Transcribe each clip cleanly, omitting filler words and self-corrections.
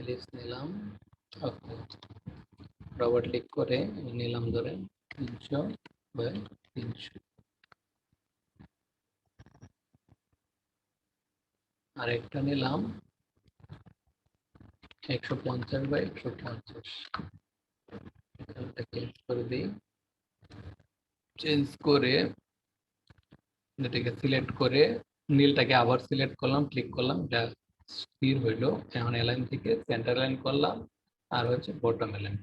Ellipse নিলাম, double click করে নিলাম ধরে 300/300, আর একটা নিলাম 150/150, এখানটা চেঞ্জ করে দিই। চেঞ্জ করে এটাকে সিলেক্ট করে নীলটাকে আবার সিলেক্ট করলাম, ক্লিক করলাম, এটা স্থির হইলো। এখন অ্যালাইন থেকে সেন্টার লাইন করলাম, আর হচ্ছে বটম অ্যালাইন।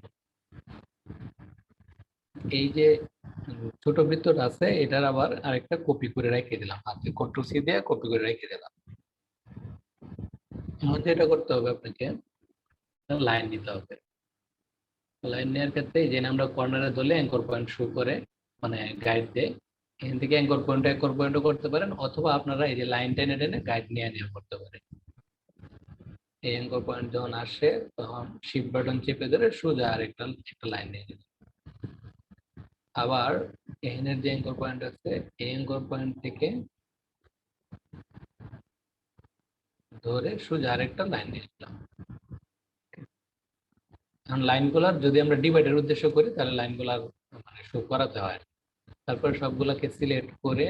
এই যে ছোট বৃত্তটা আছে এটার আবার আরেকটা কপি করে রেখে দিলাম, হাতে কন্ট্রোল সি দিয়ে কপি করে রেখে দিলাম। এখন যেটা করতে হবে আপনাকে লাইন নিতে হবে। লাইন নেওয়ার ক্ষেত্রে যে আমরা কর্নারে ধরলে অ্যাঙ্কর পয়েন্ট শো করে, মানে গাইড দেয়। এখান থেকে অ্যাঙ্কর পয়েন্টও করতে পারেন, অথবা আপনারা এই যে লাইন টেনে টেনে গাইড নিয়ে করতে পারেন। এই অ্যাঙ্কর পয়েন্ট যখন আসে তখন শিফট বাটন চেপে ধরে সোজা আর একটা লাইন নিয়ে নেবেন। আবার এখানের যে অ্যাঙ্কর পয়েন্ট আছে এই অ্যাঙ্কর পয়েন্ট থেকে ধরে সোজা আরেকটা লাইন নিয়ে নিলাম। এখন লাইনগুলার যদি আমরা ডিভাইডের উদ্দেশ্য করি তাহলে লাইনগুলার মানে শো করাতে হয়। তারপর সবগুলাকে সিলেক্ট করে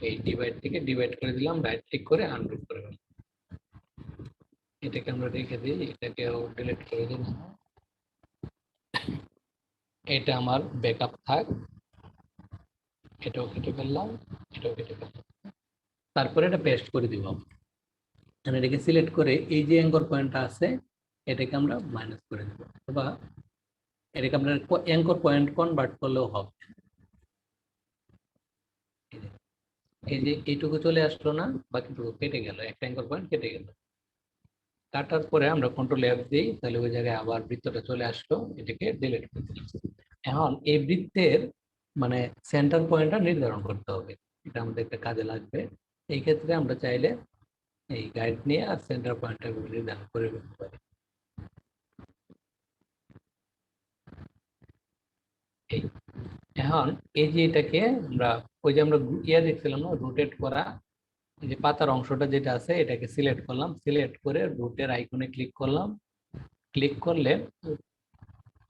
এই ডিভাইড থেকে ডিভাইড করে দিলাম, রাইট ক্লিক করে আনগ্রুপ করে দিলাম। এটাকে আমরা রেখে দিই, এটাকেও ডিলিট করে দিলাম। এটা আমার ব্যাকআপ থাক, এটাও কেটে ফেললাম, এটাও কেটে ফেললাম। তারপরে এটা পেস্ট করে দিব। আমি এটাকে সিলেক্ট করে এই যে অ্যাঙ্কর পয়েন্টটা আছে এটাকে আমরা মাইনাস করে দেব, অথবা এটাকে আপনার অ্যাঙ্কর পয়েন্ট কনভার্ট করলেও হবে। এই যে এইটুকু চলে আসলো না, বাকিটুকু কেটে গেল, একটা অ্যাঙ্কর পয়েন্ট কেটে গেল। কাটার পরে আমরা কন্ট্রোল এফ দিই, তাহলে ওই জায়গায় আবার বৃত্তটা চলে আসলো, এটাকে ডিলিট করে দিলাম। এখন এই বৃত্তের মানে সেন্টার পয়েন্টটা নির্ধারণ করতে হবে, এটা আমাদের একটা কাজে লাগবে। এই ক্ষেত্রে আমরা চাইলে এই গাইড নিয়ে আর সেন্টার পয়েন্টটা নির্ধারণ করে ফেলতে পারি। এখন এই যে এটাকে আমরা ওই যে আমরা দেখছিলাম না রোটেট করা, যে পাতার অংশটা যেটা আছে এটাকে সিলেক্ট করলাম, সিলেক্ট করে রুটের আইকনে ক্লিক করলাম, ক্লিক করলে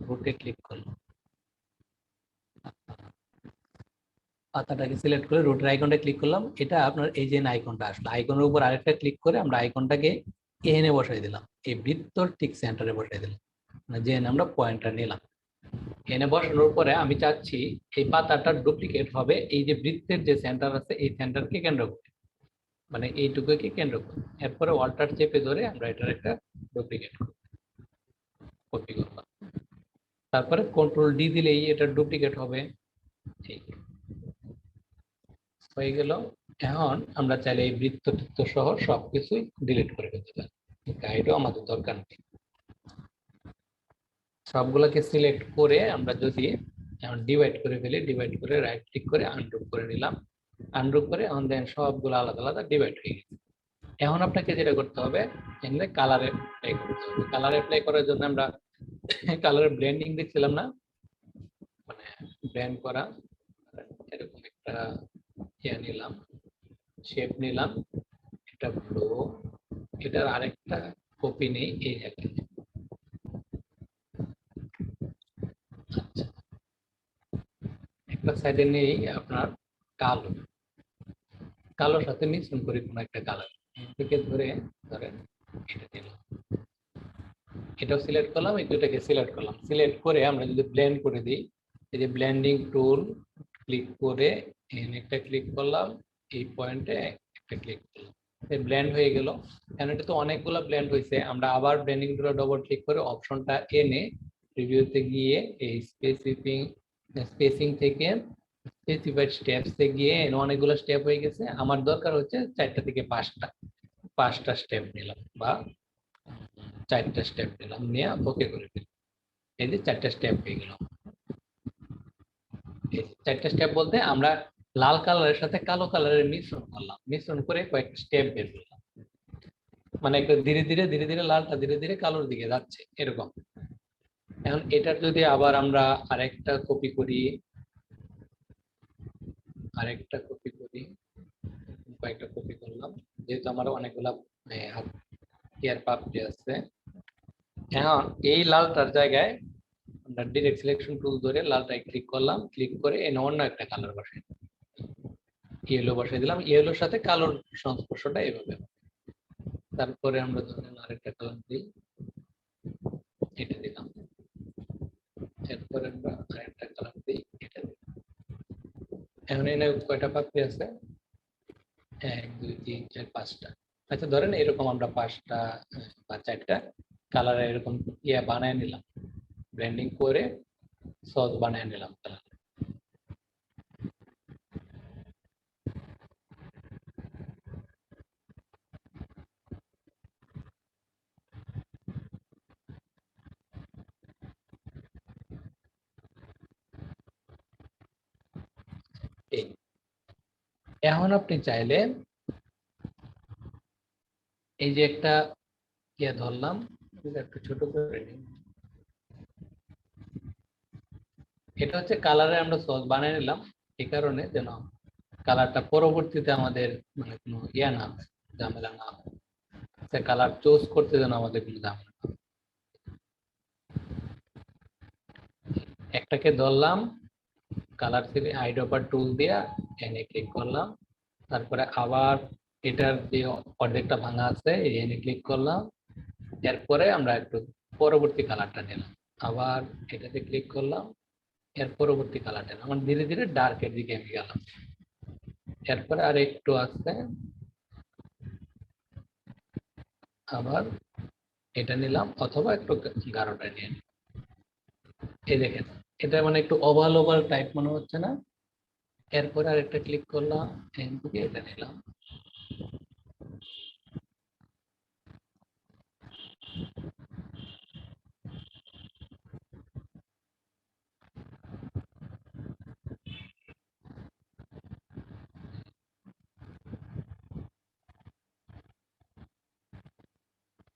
রুটে ক্লিক করলাম, পাতাটাকে সিলেক্ট করে রুটের আইকনটা ক্লিক করলাম। এটা আপনার এই যে আইকনটা আসলো, আইকনের উপর আরেকটা ক্লিক করে আমরা আইকনটাকে এনে বসাই দিলাম, এই বৃত্তর ঠিক সেন্টারে বসাই দিলাম, মানে যে আমরা পয়েন্টটা নিলাম। এনে বসানোর পরে আমি চাচ্ছি এই পাতাটা ডুপ্লিকেট হবে এই যে বৃত্তের যে সেন্টার আছে এই সেন্টারকে কেন্দ্র করে, মানে এইটুকুকে কেন্দ্র করে। এরপরে অল্টার চেপে ধরে আমরা এটার একটা ডুপ্লিকেট কপি করলাম, তারপরে কন্ট্রোল ডি দিলেই এটা ডুপ্লিকেট হবে। ঠিক হয়ে গেল। এখন আমরা চাইলে এই বৃত্ত সহ সবকিছুই ডিলিট করে ফেলতে পারি, গাইডও আমাদের দরকার নেই। সবগুলোকে সিলেক্ট করে আমরা যদি এখন ডিভাইড করে ফেলি, ডিভাইড করে রাইট ক্লিক করে আনগ্রুপ করে নিলাম, আনগ্রুপ করে এখন দেন সবগুলো আলাদা আলাদা ডিভাইড হয়ে গেছে। এখন আপনাকে যেটা করতে হবে এখানে কালার অ্যাপ্লাই করতে হবে। কালার অ্যাপ্লাই করার জন্য আমরা কালারের ব্লেন্ডিং দেখছিলাম না, মানে ব্লেন্ড করা, এরকম একটা নিলাম, শেপ নিলাম, এটা ব্লু, এটার আরেকটা কপি নেই এই জায়গায়। আচ্ছা, একটা সাইডে নেই আপনার কালো, কালোর সাথে মিশ্রণ করি কোনো একটা কালার থেকে ধরে ধরেন এটা দিলাম, এটাও সিলেক্ট করলাম, এই দুটাকে সিলেক্ট করলাম। সিলেক্ট করে আমরা যদি ব্লেন্ড করে দিই, এই যে ব্লেন্ডিং টুল ক্লিক করে এখানে একটা ক্লিক করলাম, এই পয়েন্টে একটা ক্লিক করলাম, ব্লেন্ড হয়ে গেল। এখন এটা তো অনেকগুলো ব্লেন্ড হয়েছে, আমরা আবার ব্লেন্ডিং টুলে ডবল ক্লিক করে অপশনটা এনে রিভিউতে গিয়ে এই স্পেসিং থেকে স্পেসিফাইড স্টেপসে গিয়ে অনেকগুলো স্টেপ হয়ে গেছে, আমার দরকার হচ্ছে 4টা থেকে 5টা স্টেপ নিলাম, বা 4টা স্টেপ নিলাম, নিয়ে ওকে করে দিলাম। এই যে 4টা স্টেপ হয়ে গেল। 4টা স্টেপ বলতে আমরা লাল কালারের সাথে কালো কালারের মিশ্রণ করলাম, মিশ্রণ করে কয়েকটা স্টেপ বের করলাম, মানে একটা ধীরে ধীরে ধীরে ধীরে লালটা ধীরে ধীরে কালোর দিকে যাচ্ছে এরকম। এখন এটার যদি আবার আমরা আরেকটা কপি করি, কয়েকটা কপি করলাম, যেহেতু আমার অনেকগুলা হেয়ার পাপড়ি আছে, এখন এই লালটার জায়গায় আমরা ডিরেক্ট সিলেকশন টুল ধরে লালটায় ক্লিক করলাম, ক্লিক করে এনে অন্য একটা কালার বসাই ইয়েলো বসাই দিলাম, ইয়েলোর সাথে কালোর সংস্পর্শটা এভাবে। তারপরে আমরা ধরেন আরেকটা কালার দিই, এটা দিলাম। এরপরে আমরা আরেকটা কালার দিই, এটা দিই। এখন এনে কয়টা পাপড়ি আছে? 1 2 3 4 5টা। আচ্ছা ধরেন এরকম আমরা 5টা বা 4টা কালার এরকম ইয়া বানায় নিলাম, ব্লেন্ডিং করে সস বানায় নিলাম কালার। এই এখন আপনি চাইলে এই যে একটা ইয়া ধরলাম, একটু ছোট করে নিই। এটা হচ্ছে কালারে আমরা সস বানিয়ে নিলাম এই কারণে যেন কালারটা পরবর্তীতে আমাদের মানে কোনো ইয়া না হয়, ঝামেলা না হয়। কালার চুজ করতে যেন আমাদের কোনো ঝামেলা না হয়। একটাকে ধরলাম, কালার থেকে আইড্রপার টুল দিয়া এনে ক্লিক করলাম, তারপরে আবার এটার যে অর্ধেকটা ভাঙা আছে এনে ক্লিক করলাম। এরপরে আমরা একটু পরবর্তী কালারটা নিলাম, আবার এটাতে ক্লিক করলাম, এর পরবর্তী কালারটা নিলাম। আমার ধীরে ধীরে ডার্কের দিকে আমি গেলাম। এরপরে আর একটু আসতে আবার এটা নিলাম, অথবা একটু গাঢ়টা নিয়ে নিলাম। এই দেখেন এটা মানে একটু ওভাল ওভাল টাইপ মনে হচ্ছে না? এরপরে আর একটা ক্লিক করলাম, এখান থেকে এটা নিলাম।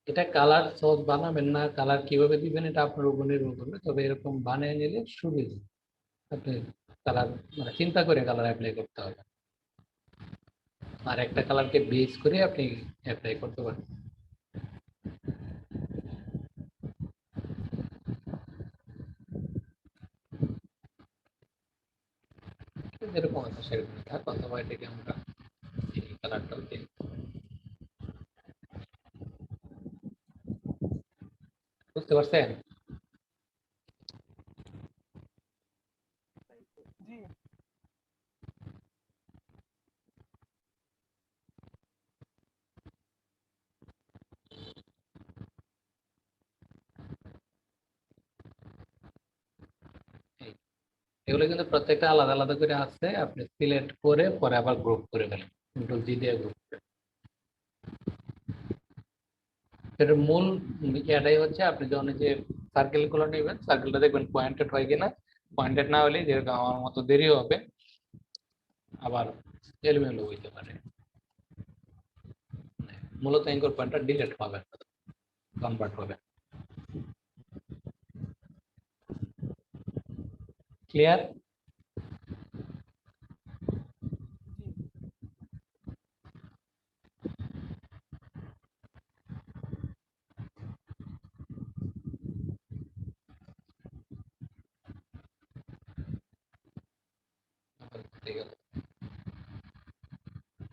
এটা কালার সস বানাবেন না, কালার কিভাবে দিবেন এটা আপনার উপর নির্ভর করবে, তবে এরকম বানিয়ে নিলে সুবিধা। আপনি কালার মানে চিন্তা করে কালার অ্যাপ্লাই করতে হবে, আর একটা কালারকে বেস করে আপনি অ্যাপ্লাই করতে পারেন। যেরকম আছে সেরকম থাক, অথবা এটাকে আমরা এই কালারটাও দিই। বুঝতে পারছেন? জি। এই এগুলো কিন্তু প্রত্যেকটা আলাদা আলাদা করে আছে, আপনি সিলেক্ট করে পরে আবার গ্রুপ করে ফেলেন, কন্ট্রোল জি দিয়ে গ্রুপ করে। এটার মূল ইয়াটাই হচ্ছে আপনি যখন এই যে সার্কেল গুলো নেবেন, সার্কেলটা দেখবেন পয়েন্টেড হয় কিনা। পয়েন্টেড না হলে যেরকম আমার মতো দেরি হবে, আবার এলোমেলো হইতে পারে। মূলত অ্যাঙ্কর পয়েন্টটা ডিলিট হবে, কনভার্ট হবে। ক্লিয়ার? জি। ঠিক আছে।